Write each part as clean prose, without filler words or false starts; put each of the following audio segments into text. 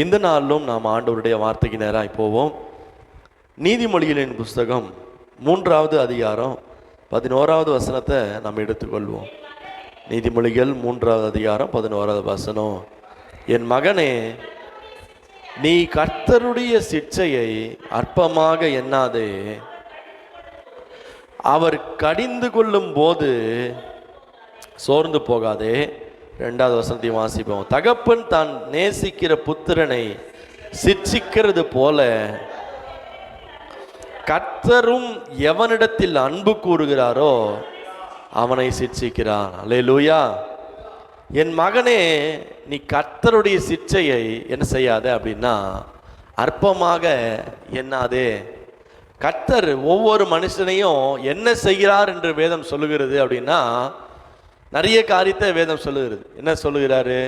இந்த நாளிலும் நாம் ஆண்டவருடைய வார்த்தைக்கு நேராக போவோம். நீதிமொழிகளின் புஸ்தகம் 3வது அதிகாரம் 11வது வசனத்தை நாம் எடுத்துக்கொள்வோம். நீதிமொழிகள் 3வது அதிகாரம் 11வது வசனம். என் மகனே, நீ கர்த்தருடைய சிட்சையை அற்பமாக எண்ணாதே, அவர் கடிந்து கொள்ளும் போது சோர்ந்து போகாதே. 2வது வசனத்தையும் வாசிப்போம். தகப்பன் தான் நேசிக்கிற புத்திரனை சிட்சிக்கிறது போல கர்த்தரும் எவனிடத்தில் அன்பு கூறுகிறாரோ அவனை சிட்சிக்கிறார். அல்லேலூயா. என் மகனே, நீ கர்த்தருடைய சிட்சையை என்ன செய்யாத அப்படின்னா அற்பமாக எண்ணாதே. கர்த்தர் ஒவ்வொரு மனுஷனையும் என்ன செய்கிறார் என்று வேதம் சொல்லுகிறது அப்படின்னா, நிறைய காரியத்தை வேதம் சொல்லுகிறது. என்ன சொல்லுகிறாரு?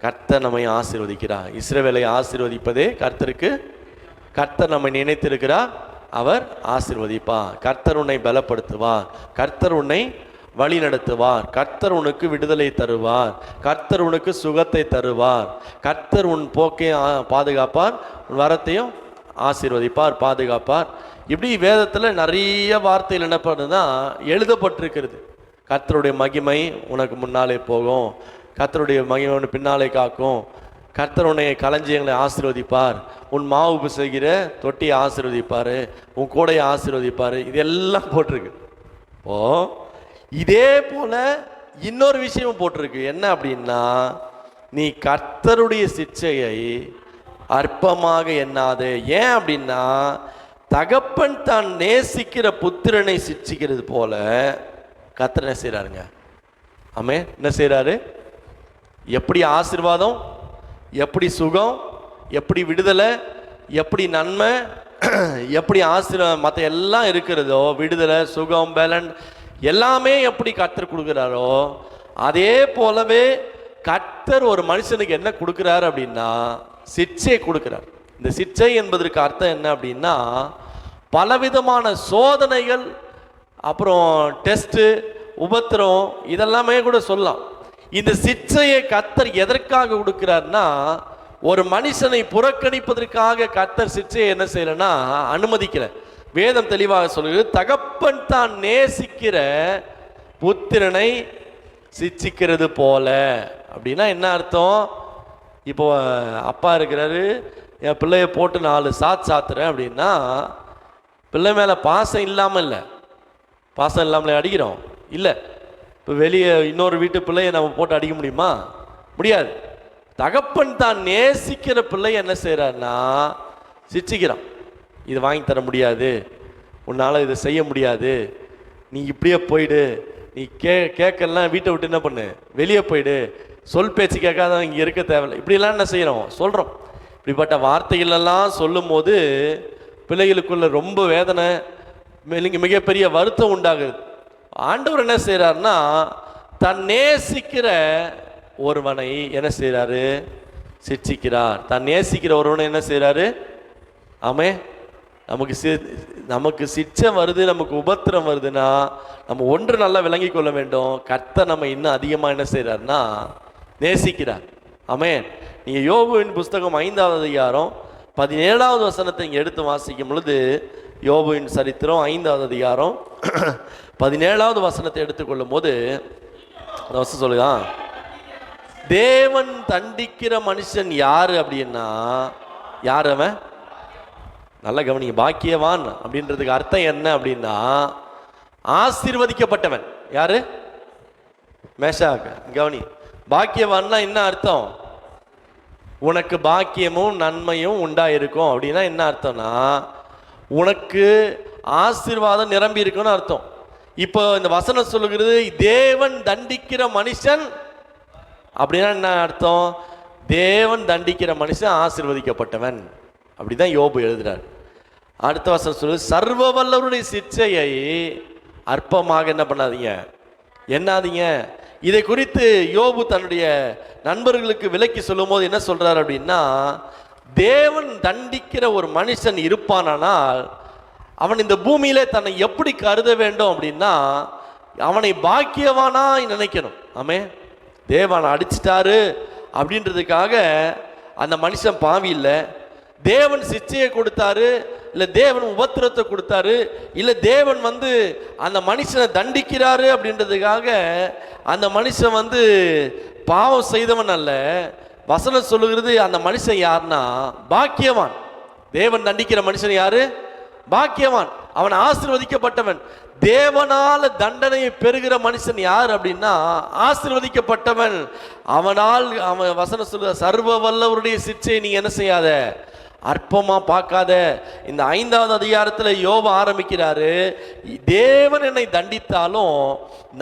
கர்த்தர் நம்மை ஆசீர்வதிக்கிறார். இஸ்ரவேலை ஆசீர்வதிப்பதே கர்த்தருக்கு. கர்த்தர் நம்மை நினைத்திருக்கிறார், அவர் ஆசீர்வதிப்பார். கர்த்தர் உன்னை பலப்படுத்துவார், கர்த்தர் உன்னை வழி நடத்துவார், கர்த்தர் உனக்கு விடுதலை தருவார், கர்த்தர் உனக்கு சுகத்தை தருவார், கர்த்தர் உன் போக்கை பாதுகாப்பார், உன் வரத்தையும் ஆசீர்வதிப்பார், பாதுகாப்பார். இப்படி வேதத்தில் நிறைய வார்த்தைகள் என்ன பண்ணுதுன்னா எழுதப்பட்டிருக்கிறது. கர்த்தருடைய மகிமை உனக்கு முன்னாலே போகும், கர்த்தருடைய மகிமை உன்னை பின்னாலே காக்கும், கர்த்தர் உன்னை களஞ்சியங்களை ஆசீர்வதிப்பார், உன் மாவு பிசைகிற தொட்டியை ஆசீர்வதிப்பார், உன் கூடையை ஆசீர்வதிப்பார். இதெல்லாம் போட்டிருக்கு. ஓ, இதே போல இன்னொரு விஷயமும் போட்டிருக்கு. என்ன அப்படின்னா, நீ கர்த்தருடைய சிட்சையை அற்பமாக எண்ணாதே. ஏன் அப்படின்னா, தகப்பன் தான் நேசிக்கிற புத்திரனை சிட்சிக்கிறது போல கர்த்தர் என்ன செய்கிறாருங்க? ஆமே, என்ன செய்கிறாரு? எப்படி ஆசீர்வாதம், எப்படி சுகம், எப்படி விடுதலை, எப்படி நன்மை, எப்படி ஆசீர்வாதம் மற்ற எல்லாம் இருக்கிறதோ, விடுதலை, சுகம், பலன் எல்லாமே எப்படி கர்த்தர் கொடுக்குறாரோ, அதே போலவே கர்த்தர் ஒரு மனுஷனுக்கு என்ன கொடுக்குறாரு அப்படின்னா சிட்சை கொடுக்குறார். இந்த சிட்சை என்பதற்கு அர்த்தம் என்ன அப்படின்னா, பலவிதமான சோதனைகள், அப்புறம் டெஸ்ட்டு, உபத்திரம், இதெல்லாமே கூட சொல்லலாம். இந்த சிட்சையை கர்த்தர் எதற்காக கொடுக்கிறார்னா, ஒரு மனுஷனை புறக்கணிப்பதற்காக கர்த்தர் சிட்சையை என்ன செய்யலன்னா அனுமதிக்கல. வேதம் தெளிவாக சொல்லுகிறது, தகப்பன் தான் நேசிக்கிற புத்திரனை சிட்சிக்கிறது போல. அப்படின்னா என்ன அர்த்தம்? இப்போ அப்பா இருக்கிறாரு, என் பிள்ளைய போட்டு 4 சாத்துறேன் அப்படின்னா பிள்ளை மேலே பாசம் இல்லாமல் இல்லை, பாசம் இல்லாமல் அடிக்கிறோம் இல்லை. இப்போ வெளியே இன்னொரு வீட்டு பிள்ளையை நம்ம போட்டு அடிக்க முடியுமா? முடியாது. தகப்பன் தான் நேசிக்கிற பிள்ளையை என்ன செய்கிறான்னா சிட்சிக்கிறான். இது வாங்கி தர முடியாது, உன்னால் இதை செய்ய முடியாது, நீ இப்படியே போயிடு, நீ கேட்கலாம் வீட்டை விட்டு என்ன பண்ணு, வெளியே போயிடு, சொல் பேச்சு கேட்காத இங்கே இருக்க தேவையில்லை, இப்படிலாம் என்ன செய்கிறோம், சொல்கிறோம். இப்படிப்பட்ட வார்த்தைகளெல்லாம் சொல்லும் போது பிள்ளைகளுக்குள்ள ரொம்ப வேதனை, மிகப்பெரிய வருத்தம் உண்டாகுது. ஆண்டவர் என்ன செய்கிறாருன்னா, தன் நேசிக்கிற ஒருவனை என்ன செய்கிறாரு? சிட்சிக்கிறார். தன் நேசிக்கிற ஒருவனை என்ன செய்கிறாரு? ஆமே, நமக்கு சிட்சை வருது, நமக்கு உபத்திரம் வருதுன்னா நம்ம ஒன்று நல்லா விளங்கி கொள்ள வேண்டும், கர்த்தர் நம்ம இன்னும் அதிகமாக என்ன செய்கிறாருன்னா நேசிக்கிறார். ஆமே, நீங்கள் யோபுவின் புஸ்தகம் 5வது அதிகாரம் 17வது வசனத்தை இங்கே எடுத்து வாசிக்கும் பொழுது, யோபுவின் சரித்திரம் 5வது அதிகாரம் 17வது வசனத்தை எடுத்துக்கொள்ளும் போது அந்த வசனம் சொல்லுங்க, தேவன் தண்டிக்கிற மனுஷன் யாரு அப்படின்னா, யார் அவன்? நல்ல கவனிங்க, பாக்கியவான் அப்படின்றதுக்கு அர்த்தம் என்ன அப்படின்னா ஆசீர்வதிக்கப்பட்டவன். யாரு? மேஷாக். கவனி, பாக்கியவான்னா என்ன அர்த்தம்? உனக்கு பாக்கியமும் நன்மையும் உண்டாயிருக்கும் அப்படின்னா என்ன அர்த்தம்னா, உனக்கு ஆசீர்வாதம் நிரம்பி இருக்குன்னு அர்த்தம். இப்போ இந்த வசனம் சொல்லுகிறது, தேவன் தண்டிக்கிற மனுஷன் அப்படின்னா என்ன அர்த்தம்? தேவன் தண்டிக்கிற மனுஷன் ஆசீர்வதிக்கப்பட்டவன். அப்படிதான் யோபு எழுதுறார். அடுத்த வசனம் சொல்லு, சர்வ வல்லவருடைய சிட்சையை அற்பமாக என்ன பண்ணாதீங்க, எண்ணாதீங்க. இதை குறித்து யோபு தன்னுடைய நண்பர்களுக்கு விலக்கி சொல்லும் போது என்ன சொல்றாரு அப்படின்னா, தேவன் தண்டிக்கிற ஒரு மனுஷன் இருப்பானால் அவன் இந்த பூமியில தன்னை எப்படி கருத வேண்டும் அப்படின்னா, அவனை பாக்கியவானா நினைக்கணும். ஆமே, தேவனை அடிச்சிட்டாரு அப்படின்றதுக்காக அந்த மனுஷன் பாவி இல்லை, தேவன் சிச்சையை கொடுத்தாரு, இல்லை தேவன் உபத்திரத்தை கொடுத்தாரு, இல்லை தேவன் வந்து அந்த மனுஷனை தண்டிக்கிறாரு அப்படின்றதுக்காக அந்த மனுஷன் வந்து பாவம் செய்தவன் அல்ல. வசனம் சொல்லுகிறது அந்த மனுஷன் யாருன்னா பாக்கியவான். தேவன் தண்டிக்கிற மனுஷன் யாரு? பாக்கியவான். அவன் ஆசீர்வதிக்கப்பட்டவன். தேவனால தண்டனையை பெறுகிற மனுஷன் யார் அப்படின்னா ஆசீர்வதிக்கப்பட்டவன். அவனால் அவன் வசனம் சொல்லுற சர்வ வல்லவருடைய சிற்சையை நீ என்ன செய்யாத, அற்பமா பார்க்காத. இந்த 5வது அதிகாரத்தில் யோபு ஆரம்பிக்கிறாரு, தேவன் என்னை தண்டித்தாலும்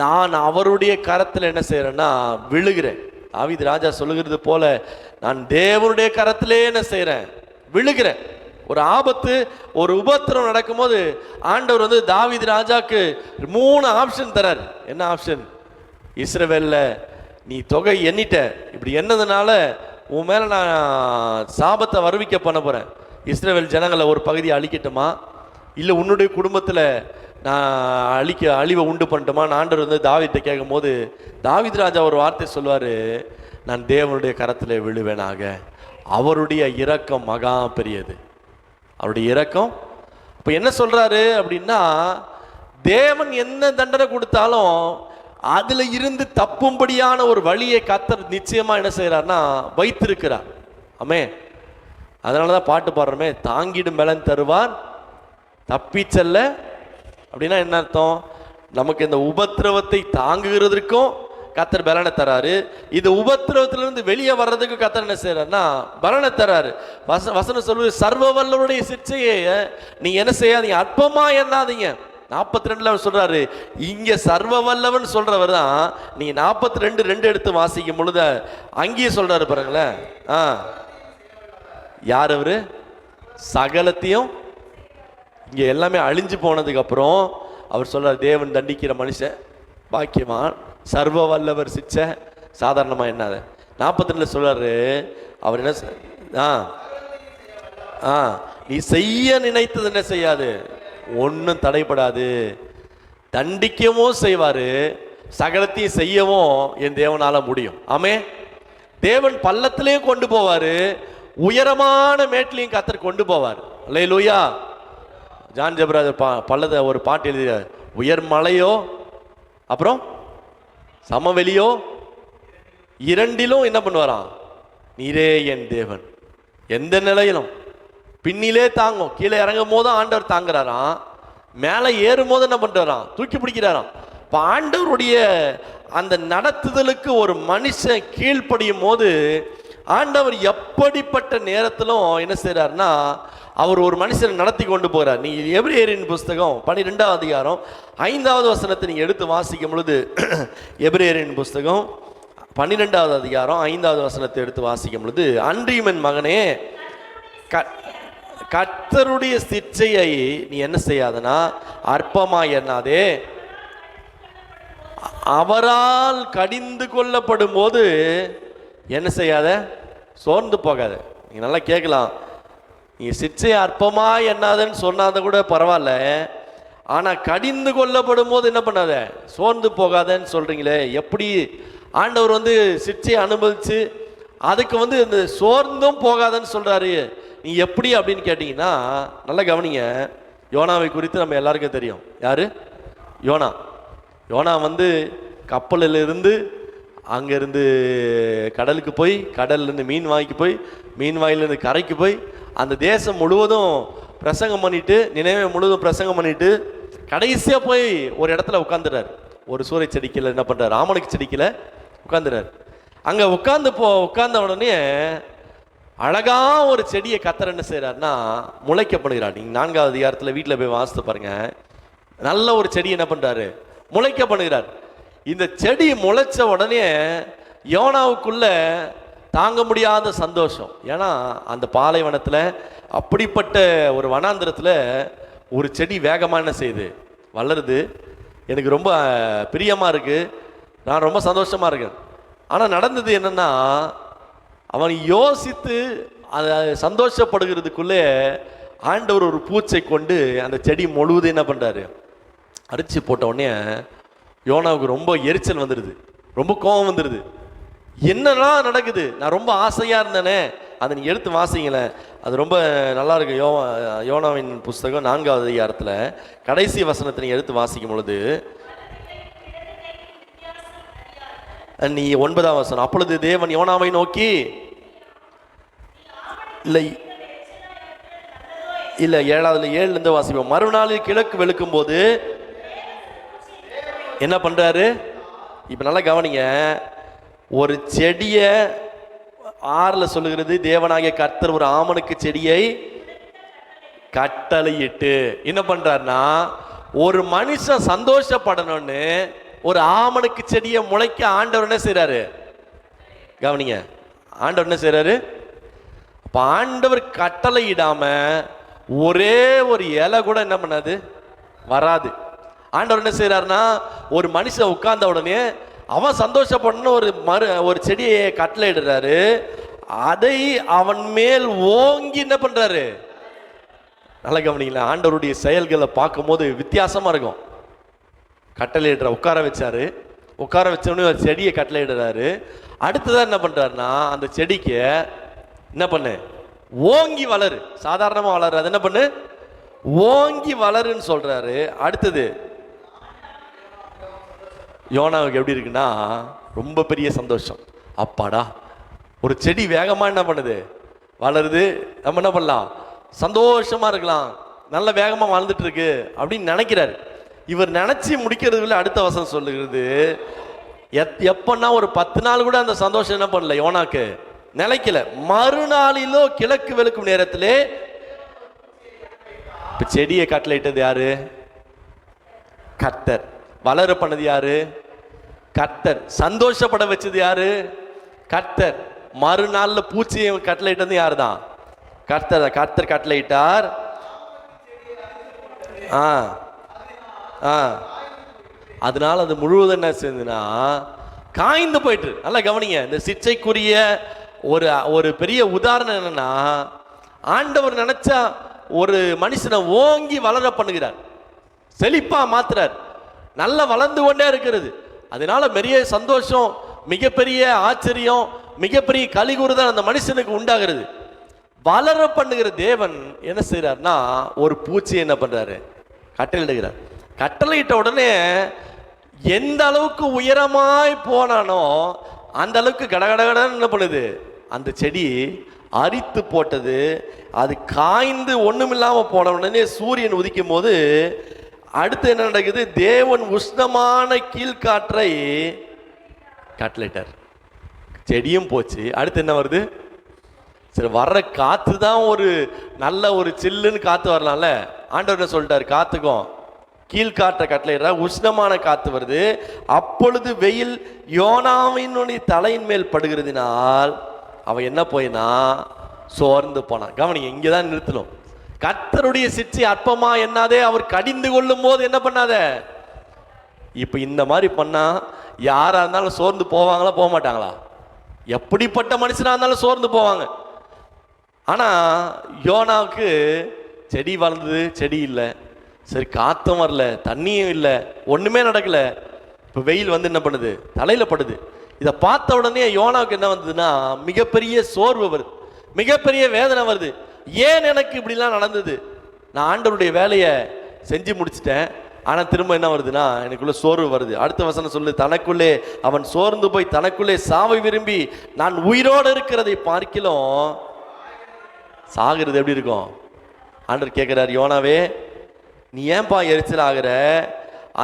நான் அவருடைய கரத்தில் என்ன செய்யறேன்னா விழுகிறேன். தாவீது ராஜா சொல்லுகிறது போல நான் தேவனுடைய கரத்திலே என்ன செய்யறேன், விழுகிறேன். ஒரு ஆபத்து, ஒரு உபத்திரம் நடக்கும்போது ஆண்டவர் வந்து தாவீது ராஜாக்கு 3 ஆப்ஷன் தரார். என்ன ஆப்ஷன்? இஸ்ரவேல்ல நீ தொகை எண்ணிட்ட, இப்படி என்னதுனால உன் மேல நான் சாபத்தை வருவிக்க பண்ண போறேன். இஸ்ரவேல் ஜனங்களை ஒரு பகுதியை அழிக்கட்டுமா, இல்லை உன்னுடைய குடும்பத்தில் நான் அழிவை உண்டு பண்ணட்டுமா? ஆண்டவர் வந்து தாவீதை கேட்கும் போது தாவீது ராஜா ஒரு வார்த்தை சொல்வார், நான் தேவனுடைய கரத்தில் விழுவேனாக. அவருடைய இரக்கம் மகா பெரியது. அவருடைய இரக்கம். இப்போ என்ன சொல்றாரு அப்படின்னா, தேவன் என்ன தண்டனை கொடுத்தாலும் அதுல இருந்து தப்பும்படியான ஒரு வழியை கர்த்தர் நிச்சயமா என்ன செய்யறாருன்னா வைத்திருக்கிறார். ஆமே. அதனாலதான் பாட்டு பாடுறோமே, தாங்கிடும் பலன் தருவார் தப்பி செல்ல. அப்படின்னா என்ன அர்த்தம்? நமக்கு இந்த உபத்திரவத்தை தாங்குகிறதுக்கும் கர்த்தர் பலனை தராரு, இந்த உபத்திரவத்திலிருந்து வெளியே வர்றதுக்கு கர்த்தர் என்ன செய்யறாருன்னா பலனை தராரு. வசனம் சொல்லுவது சர்வ வல்லவருடைய சிற்சையை நீ என்ன செய்யாதீங்க, அற்பமா எண்ணாதீங்க. 42 அவர் சொல்றாரு, இங்க சர்வ வல்லவன் சொல்றவர் தான். நீ 42:2 எடுத்து வாசிக்கும் பொழுது அங்கேயே சொல்றாரு பாருங்களேன். யார் அவரு? சகலத்தையும். இங்க எல்லாமே அழிஞ்சு போனதுக்கு அப்புறம் அவர் சொல்றாரு, தேவன் தண்டிக்கிற மனுஷன் பாக்கியவான், சர்வ வல்லவர் சிச்சை சாதாரணமா என்னாத. 42 சொல்றாரு அவர் என்ன, நீ செய்ய நினைத்தது என்ன செய்யாது, ஒன்றும் தடைப்படாது. தண்டிக்கவும் செய்வாரு, சகலத்தையும் செய்யவும் என் தேவனால முடியும். ஆமே. தேவன் பள்ளத்திலையும் கொண்டு போவாரு, உயரமான மேட்டிலையும் கர்த்தர் கொண்டு போவார். அல்லேலூயா. ஜான் ஜெபராஜர் பள்ளத்தை ஒரு பாட்டு எழுதிய, உயர் மலையோ அப்புறம் சமவெளியோ இரண்டிலும் என்ன பண்ணுவாராம், நீரே என் தேவன். எந்த நிலையிலும் பின்னிலே தாங்கும். கீழே இறங்கும் போது ஆண்டவர் தாங்குறாராம், மேலே ஏறும் போது என்ன பண்றாராம், தூக்கி பிடிக்கிறாராம். இப்போ ஆண்டவருடைய அந்த நடத்துதலுக்கு ஒரு மனுஷன் கீழ்ப்படியும் போது ஆண்டவர் எப்படிப்பட்ட நேரத்திலும் என்ன செய்யறாருன்னா அவர் ஒரு மனுஷனை நடத்தி கொண்டு போகிறார். நீ எபிரேயரின் புஸ்தகம் 12வது அதிகாரம் 5வது வசனத்தை நீங்க எடுத்து வாசிக்கும் பொழுது, எபிரேயரின் புஸ்தகம் 12வது அதிகாரம் 5வது வசனத்தை எடுத்து வாசிக்கும் பொழுது, அன்றியும் என் மகனே கர்த்தருடைய சிற்சையை நீ என்ன செய்யாதனா அற்பமா எண்ணாதே, அவரால் கடிந்து கொள்ளப்படும் போது என்ன செய்யாத, சோர்ந்து போகாத. நீங்க நல்லா கேட்கலாம், நீ சிற்சையை அற்பமா எண்ணாதன்னு சொன்னாத கூட பரவாயில்ல, ஆனா கடிந்து கொள்ளப்படும் போது என்ன பண்ணாத, சோர்ந்து போகாதன்னு சொல்றீங்களே. எப்படி ஆண்டவர் வந்து சிற்சையை அனுபவிச்சு அதுக்கு வந்து இந்த சோர்ந்தும் போகாதன்னு சொல்றாரு, நீ எப்படி அப்படின்னு கேட்டீங்கன்னா நல்லா கவனிங்க. யோனாவை குறித்து நம்ம எல்லாருக்கும் தெரியும். யாரு? யோனா. யோனா வந்து கப்பலில் இருந்து அங்கேருந்து கடலுக்கு போய், கடல்லேருந்து மீன் வாங்கிக்கு போய், மீன் வாயிலிருந்து கரைக்கு போய் அந்த தேசம் முழுவதும் பிரசங்கம் பண்ணிட்டு, நினைவே முழுவதும் பிரசங்கம் பண்ணிட்டு கடைசியாக போய் ஒரு இடத்துல உட்காந்துறாரு. ஒரு சூறை செடிக்கில் என்ன பண்ணுறாரு, ராமனுக்கு செடிக்கில் உட்காந்துறாரு. அங்கே உட்கார்ந்த உடனே அழகா ஒரு செடியை கர்த்தர் என்ன செய்யறாருன்னா முளைக்க பண்ணுகிறார். நீங்க 4வது அதிகாரத்தில் வீட்டில் போய் வாசித்து பாருங்க. நல்ல ஒரு செடி என்ன பண்றாரு, முளைக்க பண்ணுகிறார். இந்த செடி முளைச்ச உடனே யோனாவுக்குள்ள தாங்க முடியாத சந்தோஷம். ஏன்னா அந்த பாலைவனத்தில் அப்படிப்பட்ட ஒரு வனாந்திரத்தில் ஒரு செடி வேகமாக என்ன செய்யுது, வளருது. எனக்கு ரொம்ப பிரியமாக இருக்கு, நான் ரொம்ப சந்தோஷமா இருக்கேன். ஆனால் நடந்தது என்னன்னா, அவன் யோசித்து அதை சந்தோஷப்படுகிறதுக்குள்ளே ஆண்டவர் ஒரு பூச்சை கொண்டு அந்த செடி முழுவதும் என்ன பண்ணுறாரு, அரிச்சு போட்ட உடனே யோனாவுக்கு ரொம்ப எரிச்சல் வந்துடுது, ரொம்ப கோபம் வந்துடுது. என்னன்னா நடக்குது, நான் ரொம்ப ஆசையாக இருந்தேனே, அதை நீ எடுத்து வாசிங்களேன், அது ரொம்ப நல்லா இருக்கு. யோனாவின் புஸ்தகம் 4வது அதிகாரத்தில் கடைசி வசனத்தை நீ எடுத்து வாசிக்கும் பொழுது நீ 9ஆம் வசனம், அப்பொழுது தேவன் யோனாவை நோக்கி இல்லை இல்லை 7லேருந்து வாசிப்போம். மறுநாளில் கிழக்கு வெளுக்கும் போது என்ன பண்றாரு? இப்ப நல்லா கவனிங்க. ஒரு செடியை 6ல் சொல்லுகிறது, தேவனாகிய கர்த்தர் ஒரு ஆமனுக்கு செடியை கட்டளையிட்டு என்ன பண்றாருன்னா, ஒரு மனுஷன் சந்தோஷப்படணும்னு ஒரு ஆமனுக்கு செடியை முளைக்க ஆண்டவர் என்ன செய்யறாரு? கவனிங்க, ஆண்டவர் என்ன செய்யறாரு? அப்ப ஆண்டவர் கட்டளையிடாம ஒரே ஒரு இலை கூட என்ன பண்ணாது, வராது. ஆண்டவர் என்ன செய்யறாருன்னா, ஒரு மனுஷன் உட்கார்ந்த உடனே அவன் சந்தோஷப்படணும் ஒரு செடியை கட்டளையிடுறாரு. அதை அவன் மேல் ஓங்கி என்ன பண்றாரு? நல்லா கவனிங்களா, ஆண்டவருடைய செயல்களை பார்க்கும் போது வித்தியாசமா இருக்கும். கட்டளையிடுற உட்கார வச்சாரு, உட்கார வச்சோடனே ஒரு செடியை கட்டளையிடுறாரு. அடுத்ததான் என்ன பண்றாருன்னா, அந்த செடிக்கு என்ன பண்ணு, ஓங்கி வளரு. சாதாரணமா வளரு, அது என்ன பண்ணு, ஓங்கி வளருன்னு சொல்றாரு. அடுத்தது யோனாவுக்கு எப்படி இருக்குன்னா, ரொம்ப பெரிய சந்தோஷம். அப்பாடா, ஒரு செடி வேகமா என்ன பண்ணுது, வளருது, நம்ம என்ன பண்ணலாம், சந்தோஷமா இருக்கலாம், நல்ல வேகமா வளர்ந்துட்டு இருக்கு அப்படின்னு நினைக்கிறாரு. இவர் நினைச்சு முடிக்கிறதுக்குள்ள அடுத்த வசனம் சொல்லுகிறது, எப்பன்னா ஒரு 10 நாள் கூட அந்த சந்தோஷம் என்ன பண்ணல, யோனாக்கு நிலைக்கல. மறுநாளிலோ கிழக்கு வெளுக்கும் நேரத்திலே செடியை கட்டளையிட்டது யாரு? கர்த்தர். வளர பண்ணது யாரு? கர்த்தர். சந்தோஷப்பட வச்சது யாரு? கர்த்தர். மறுநாள்ல பூச்சியை கட்டளையிட்டது யாரு தான்? கர்த்தர். கர்த்தர் கட்டளையிட்டார். அதனால அது முழுவதும் என்ன செஞ்சுன்னா காய்ந்து போயிட்டு. நல்லா கவனிங்க, இந்த சிச்சைக்குரிய ஒரு பெரிய உதாரணம் என்னன்னா, ஆண்டவர் நினைச்சா ஒரு மனுஷனை ஓங்கி வளர பண்ணுகிறார், செழிப்பா மாத்துறார், நல்லா வளர்ந்து கொண்டே இருக்கிறது. அதனால பெரிய சந்தோஷம், மிகப்பெரிய ஆச்சரியம், மிகப்பெரிய கலிகூறுதான் அந்த மனுஷனுக்கு உண்டாகிறது. வளர பண்ணுகிற தேவன் என்ன செய்யறாருன்னா, ஒரு பூச்சி என்ன பண்றாரு, கட்டளையிடுகிறார். கட்டளையிட்ட உடனே எந்த அளவுக்கு உயரமாய் போனானோ அந்த அளவுக்கு கடகடகடன்னு என்ன பண்ணுது, அந்த செடி அரித்து போட்டது. அது காய்ந்து ஒண்ணுமில்லாம போன உடனே சூரியன் உதிக்கும் போது அடுத்து என்ன நடக்குது, தேவன் உஷ்ணமான கீழ்காற்றை கட்டளையிட்டார், செடியும் போச்சு. அடுத்து என்ன வருது, சரி வர்ற காத்து தான் ஒரு நல்ல ஒரு சில்லுன்னு காத்து வரலாம்ல. ஆண்டவர் என்ன சொல்லிட்டாரு, காத்துக்கும் கீழ்காற்றை கட்டளையிடுறார், உஷ்ணமான காத்து வருது. அப்பொழுது வெயில் யோனாவினுடைய தலையின் மேல் படுகிறதுனால் அவன் என்ன போயினா சோர்ந்து போனான். கவனிங்க, இங்கதான் நிறுத்தணும். கர்த்தருடைய சிற்சி அற்பமா என்னாதே, அவர் கடிந்து கொள்ளும் போது என்ன பண்ணாத. இப்ப இந்த மாதிரி பண்ணா யாரா இருந்தாலும் சோர்ந்து போவாங்களா, போக மாட்டாங்களா? எப்படிப்பட்ட மனுஷனா இருந்தாலும் சோர்ந்து போவாங்க. ஆனா யோனாவுக்கு செடி வளர்ந்தது, செடி இல்லை, சரி காத்தும் வரல, தண்ணியும் இல்லை, ஒண்ணுமே நடக்கல. இப்ப வெயில் வந்து என்ன பண்ணுது, தலையில படுது. இதை பார்த்த உடனே யோனாவுக்கு என்ன வந்ததுன்னா, மிகப்பெரிய சோர்வு வருது, மிகப்பெரிய வேதனை வருது. ஏன் எனக்கு இப்படிலாம் நடந்தது, நான் ஆண்டவருடைய வேலையை செஞ்சு முடிச்சிட்டேன், ஆனா திரும்ப என்ன வருதுன்னா எனக்குள்ள சோர்வு வருது. அடுத்த வசனம் சொல்லு, தனக்குள்ளே அவன் சோர்ந்து போய் தனக்குள்ளே சாவை விரும்பி நான் உயிரோடு இருக்கிறதை பார்க்கிலும் சாகிறது எப்படி இருக்கும். ஆண்டவர் கேட்கிறார், யோனாவே நீ ஏன்பா எரிச்சல் ஆகிற,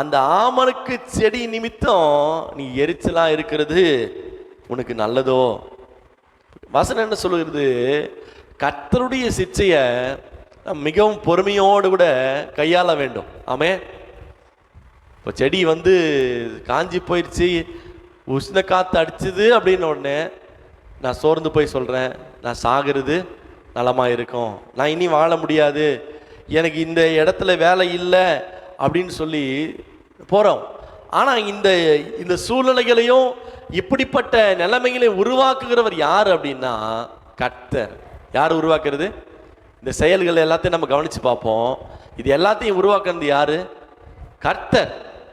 அந்த ஆமனுக்கு செடி நிமித்தம் நீ எரிச்சலா இருக்கிறது உனக்கு நல்லதோ? வசனம் என்ன சொல்லுகிறது, கர்த்தருடைய சிச்சைய மிகவும் பொறுமையோடு கூட கையாள வேண்டும். ஆமே, இப்போ செடி வந்து காஞ்சி போயிடுச்சு, உஷ்ண காத்து அடிச்சுது அப்படின்னு உடனே நான் சோர்ந்து போய் சொல்றேன், நான் சாகிறது நலமா இருக்கும், நான் இனி வாழ முடியாது, எனக்கு இந்த இடத்துல வேலை இல்லை அப்படின்னு சொல்லி போறோம். ஆனா இந்த சூழ்நிலைகளையும் இப்படிப்பட்ட நிலைமைகளையும் உருவாக்குகிறவர் யார் அப்படின்னா கர்த்தர். யார் உருவாக்குறது? இந்த செயல்கள் எல்லாத்தையும் நம்ம கவனிச்சு பார்ப்போம். இது எல்லாத்தையும் உருவாக்குறது யாரு? கர்த்தர்.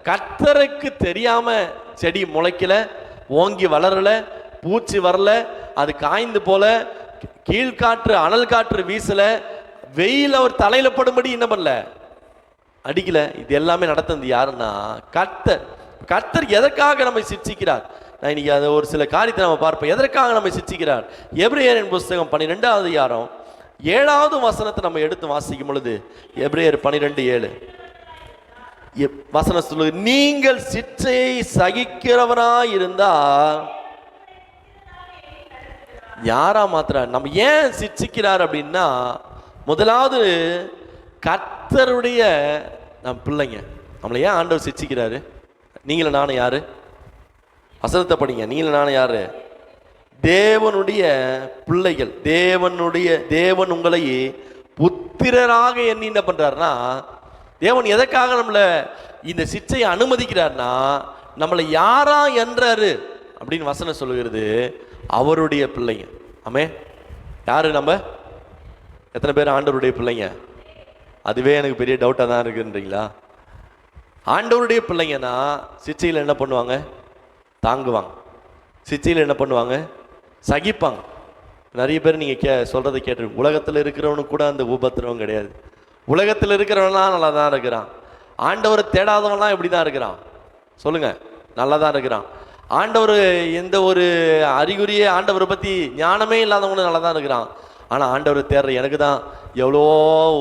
கர்த்தருக்கு தெரியாம செடி முளைக்கல, ஓங்கி வளரல, பூச்சி வரல, அது காய்ந்து போல, கீழ்காற்று அனல் காற்று வீசல, வெயில் அவர் தலையில படும்படி என்ன பண்ணல, அடிக்கல. இது எல்லாமே நடந்தது யாருன்னா கர்த்தர். கர்த்தர் எதற்காக நம்மை சிட்சிக்கிறார்? நான் இன்னைக்கு அதை ஒரு சில காரியத்தை நம்ம பார்ப்போம். எதற்காக நம்மை சிட்சிக்கிறார்? எபிரேயரின் புஸ்தகம் 12வது அதிகாரம் 7வது வசனத்தை நம்ம எடுத்து வாசிக்கும் பொழுது, எபிரேயர் 12:7 வசனம் சொல்லுது, நீங்கள் சிட்சையை சகிக்கிறவராய் இருந்தா யாரா மாத்திர நம்ம ஏன் சிட்சிக்கிறார் அப்படின்னா, முதலாவது கர்த்தருடைய நம் பிள்ளைங்க. நம்மளை ஏன் ஆண்டவர் சிட்சிக்கிறாரு? நீங்களும் நானும் யாரு? வசனத்தை படிங்க. நீங்களும் நானும் யாரு? தேவனுடைய பிள்ளைகள். தேவன் உங்களை புத்திரராக எண்ணி என்ன பண்றாருன்னா, தேவன் எதற்காக நம்மளை இந்த சிட்சையை அனுமதிக்கிறார்னா, நம்மளை யாரா என்றாரு அப்படின்னு வசனம் சொல்லுகிறது, அவருடைய பிள்ளைங்க. ஆமே, யாரு நம்ம? எத்தனை பேர் ஆண்டவருடைய பிள்ளைங்க? அதுவே எனக்கு பெரிய டவுட்டாக தான் இருக்குன்றீங்களா? ஆண்டவருடைய பிள்ளைங்கன்னா சிச்சையில் என்ன பண்ணுவாங்க? தாங்குவாங்க. சிச்சையில் என்ன பண்ணுவாங்க? சகிப்பாங்க. நிறைய பேர் நீங்கள் சொல்கிறத கேட்டு, உலகத்தில் இருக்கிறவனுக்கு கூட அந்த உபத்திரவம் கிடையாது. உலகத்தில் இருக்கிறவன்லாம் நல்லா தான் இருக்கிறான். ஆண்டவரை தேடாதவன்லாம் எப்படி தான் இருக்கிறான்? சொல்லுங்க, நல்லா தான் இருக்கிறான். ஆண்டவர் எந்த ஒரு அறிகுறியே, ஆண்டவரை பற்றி ஞானமே இல்லாதவங்களும் நல்லா தான் இருக்கிறான். ஆனால் ஆண்டவரை தேடுற எனக்கு தான் எவ்வளோ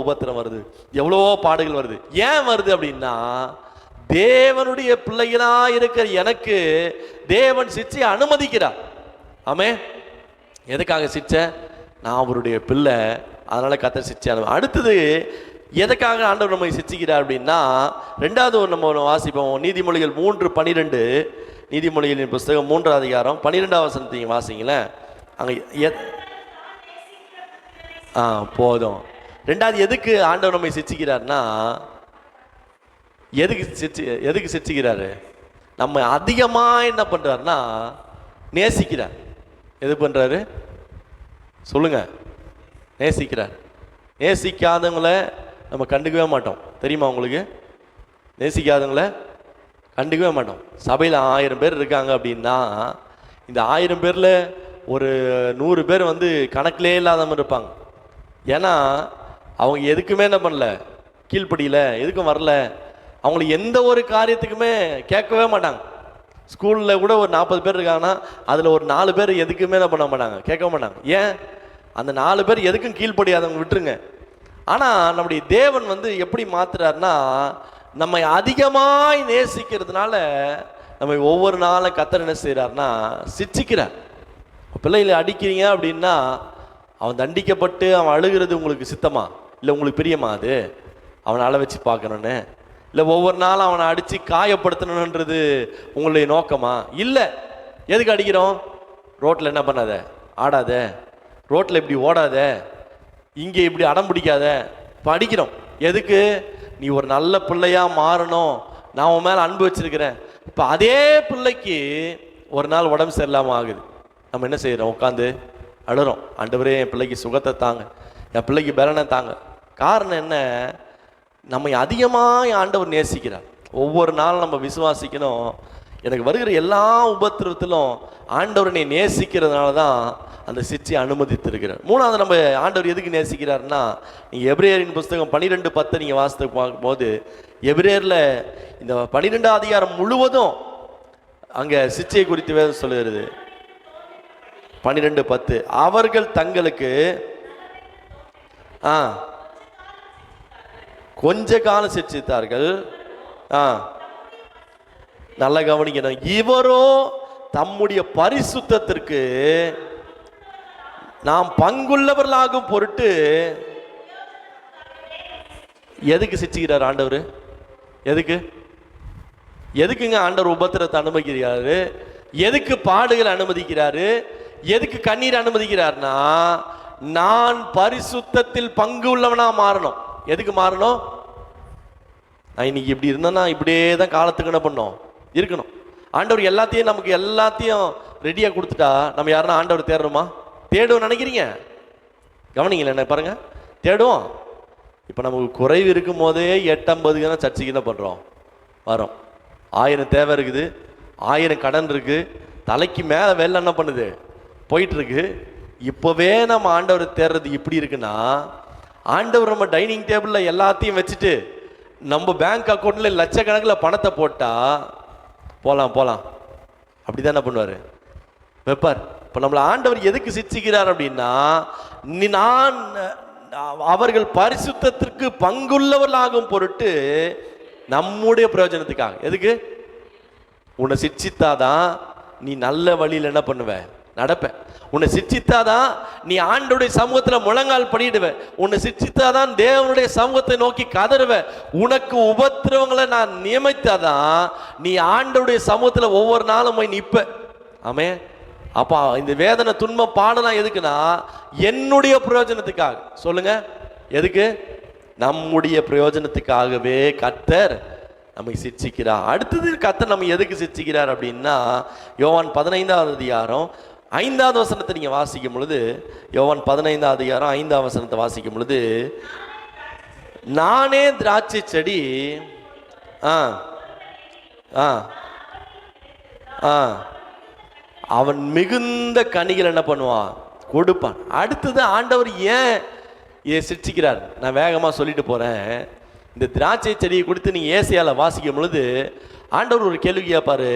உபத்திரம் வருது, எவ்வளோ பாடுகள் வருது. ஏன் வருது அப்படின்னா, தேவனுடைய பிள்ளைகளா இருக்கிற எனக்கு தேவன் சிட்சையை அனுமதிக்கிறார். ஆமே, எதுக்காக சிட்சை? நான் அவருடைய பிள்ளை, அதனால கர்த்தர் சிட்சை அடுத்தது எதுக்காக ஆண்டவர் நம்மை சிட்சிக்கிறார் அப்படின்னா, ரெண்டாவது ஒரு நம்ம வாசிப்போம். நீதிமொழிகள் 3:12, நீதிமொழிகளின் புஸ்தகம் 3வது அதிகாரம் 12வது வசனத்தையும் வாசிங்களேன். அங்கே போதும். ரெண்டாவது எதுக்கு ஆண்டவர் நம்மை சிட்சிக்கிறார்னா, எதுக்கு சிட்சிக்கிறாரு? நம்ம அதிகமாக என்ன பண்றாருன்னா நேசிக்கிறார். எது பண்றாரு சொல்லுங்க? நேசிக்கிறார். நேசிக்காதவங்கள நம்ம கண்டுக்கவே மாட்டோம். தெரியுமா உங்களுக்கு? நேசிக்காதவங்கள கண்டுக்கவே மாட்டோம். சபையில் 1000 பேர் இருக்காங்க அப்படின்னா, இந்த 1000 பேரில் ஒரு 100 பேர் வந்து கணக்கிலே இல்லாதவங்க இருப்பாங்க. ஏன்னா அவங்க எதுக்குமே என்ன பண்ணல, கீழ்ப்படியில் எதுக்கும் வரல. அவங்களுக்கு எந்த ஒரு காரியத்துக்குமே கேட்கவே மாட்டாங்க. ஸ்கூலில் கூட ஒரு 40 பேர் இருக்காங்கன்னா அதில் ஒரு 4 பேர் எதுக்குமே என்ன பண்ண மாட்டாங்க, கேட்க மாட்டாங்க. ஏன்? அந்த 4 பேர் எதுக்கும் கீழ்ப்படியாதவங்க விட்டுருங்க. ஆனால் நம்முடைய தேவன் வந்து எப்படி மாத்துறாருன்னா, நம்மை அதிகமாய் நேசிக்கிறதுனால நம்ம ஒவ்வொரு நாளும் கர்த்தர் என்ன செய்கிறார்னா சிட்சிக்கிறார். பிள்ளைகளை அடிக்கிறீங்க அப்படின்னா, அவன் தண்டிக்கப்பட்டு அவன் அழுகிறது உங்களுக்கு சித்தமா இல்லை உங்களுக்கு பிரியமா? அது அவனை அழ வச்சு பார்க்கணுன்னு இல்லை ஒவ்வொரு நாளும் அவனை அடித்து காயப்படுத்தணுன்றது உங்களுடைய நோக்கமா? இல்லை. எதுக்கு அடிக்கிறோம்? ரோட்டில் என்ன பண்ணாத, ஆடாத, ரோட்டில் இப்படி ஓடாத, இங்கே இப்படி அடம் பிடிக்காத, இப்போ அடிக்கிறோம். எதுக்கு? நீ ஒரு நல்ல பிள்ளையாக மாறணும், நான் உன் மேலே அன்பு வச்சிருக்கிறேன். இப்போ அதே பிள்ளைக்கு ஒரு நாள் உடம்பு சரியில்லாமல் ஆகுது. நம்ம என்ன செய்கிறோம்? உட்காந்து அழுறோம், ஆண்டவரே என் பிள்ளைக்கு சுகத்தை தாங்க, என் பிள்ளைக்கு பலனை தாங்க. காரணம் என்ன? நம்மை அதிகமாக ஆண்டவர் நேசிக்கிறார். ஒவ்வொரு நாளும் நம்ம விசுவாசிக்கணும், எனக்கு வருகிற எல்லா உபத்திரத்திலும் ஆண்டவரை நேசிக்கிறதுனால தான் அந்த சிட்சையை அனுமதித்திருக்கிறார். மூணாவது நம்ம ஆண்டவர் எதுக்கு நேசிக்கிறார்னா, நீங்கள் எபிரேயரின் புஸ்தகம் 12:10 நீங்கள் வாசித்து பார்க்கும்போது, எபிரேயரில் இந்த 12வது அதிகாரம் முழுவதும் அங்கே சிட்சையை குறித்து வேதம் சொல்லுகிறது. 12:10 அவர்கள் தங்களுக்கு கொஞ்ச காலம் சிட்சித்தார்கள். நல்ல கவனிக்கணும். இவரோ தம்முடைய பரிசுத்தத்திற்கு நாம் பங்குள்ளவர்களாகும் பொருட்டு எதுக்கு சிட்சிக்கிறார் ஆண்டவர்? எதுக்குங்க ஆண்டவர் உபத்திரத்தை அனுமதிக்கிறாரு? எதுக்கு பாடுகளை அனுமதிக்கிறாரு? எதுக்கு கண்ணீர் அனுமதிக்கிறார்னா, நான் பரிசுத்தத்தில் பங்கு உள்ளவனா மாறணும். எதுக்கு மாறணும்? நான் இன்னைக்கு இப்படி இருந்தேன்னா இப்படியே தான் காலத்துக்கு என்ன பண்ணோம் இருக்கணும். ஆண்டவர் எல்லாத்தையும் நமக்கு எல்லாத்தையும் ரெடியாக கொடுத்துட்டா நம்ம யாருன்னா ஆண்டவர் தேடுறோமா? தேடுவோம் நினைக்கிறீங்க? கவனிங்களேன், என்ன பாருங்க, தேடுவோம். இப்போ நமக்கு குறைவு இருக்கும் போதே 8:50 சர்ச்சைக்கு என்ன பண்ணுறோம்? வரோம். 1000 தேவை இருக்குது, 1000 கடன் இருக்குது, தலைக்கு மேலே வெள்ளம் என்ன பண்ணுது போயிட்டு இருக்கு. இப்போவே நம்ம ஆண்டவரை தேடுறது இப்படி இருக்குன்னா, ஆண்டவர் நம்ம டைனிங் டேபிளில் எல்லாத்தையும் வச்சுட்டு நம்ம பேங்க் அக்கௌண்ட்டில் லட்சக்கணக்கில் பணத்தை போட்டால் போகலாம் அப்படி தான் என்ன பண்ணுவார், வைப்பார். இப்போ நம்மளை ஆண்டவர் எதுக்கு சிட்சிக்கிறார் அப்படின்னா, நான் அவர்கள் பரிசுத்தத்திற்கு பங்குள்ளவர்களாகும் பொருட்டு நம்முடைய பிரயோஜனத்துக்காக. எதுக்கு? உன்னை சிட்சித்தாதான் நீ நல்ல வழியில் என்ன பண்ணுவ, நடப்ப. உன்னை சிட்சித்தாதான் நீ ஆண்டவருடைய சமூகத்தில் முழங்கால் படிடுவ. உன்னை சிட்சித்தாதான் தேவனுடைய சமூகத்தை நோக்கி கதறுவ. உனக்கு உபத்திரவங்களை நான் நியமித்தாதான் நீ ஆண்டவருடைய சமூகத்தில் ஒவ்வொரு நாளும் போய் நிற்ப. ஆமே. அப்பா இந்த வேதனை துன்பம் பாடலாம் எதுக்குன்னா, என்னுடைய பிரயோஜனத்துக்காக. சொல்லுங்க, எதுக்கு? நம்முடைய பிரயோஜனத்துக்காகவே கர்த்தர் நம்மை சிட்சிக்கிறார். அடுத்தது கர்த்தர் நம்ம எதுக்கு சிட்சிக்கிறார் அப்படின்னா, யோவான் 15வது அதிகாரம் 5வது வசனத்தை நீங்க வாசிக்கும் பொழுது, யோவான் 15வது அதிகாரம் 5வது வசனத்தை வாசிக்கும் பொழுது, நானே திராட்சை செடி, அவன் மிகுந்த கனிகள் என்ன பண்ணுவான், கொடுப்பான். அடுத்தது ஆண்டவர் ஏன் இதை சிட்சிக்கிறார், நான் வேகமாக சொல்லிட்டு போறேன். இந்த திராட்சை செடியை கொடுத்து நீங்க ஏசியால வாசிக்கும் பொழுது ஆண்டவர் ஒரு கேள்வி கேட்பாரு.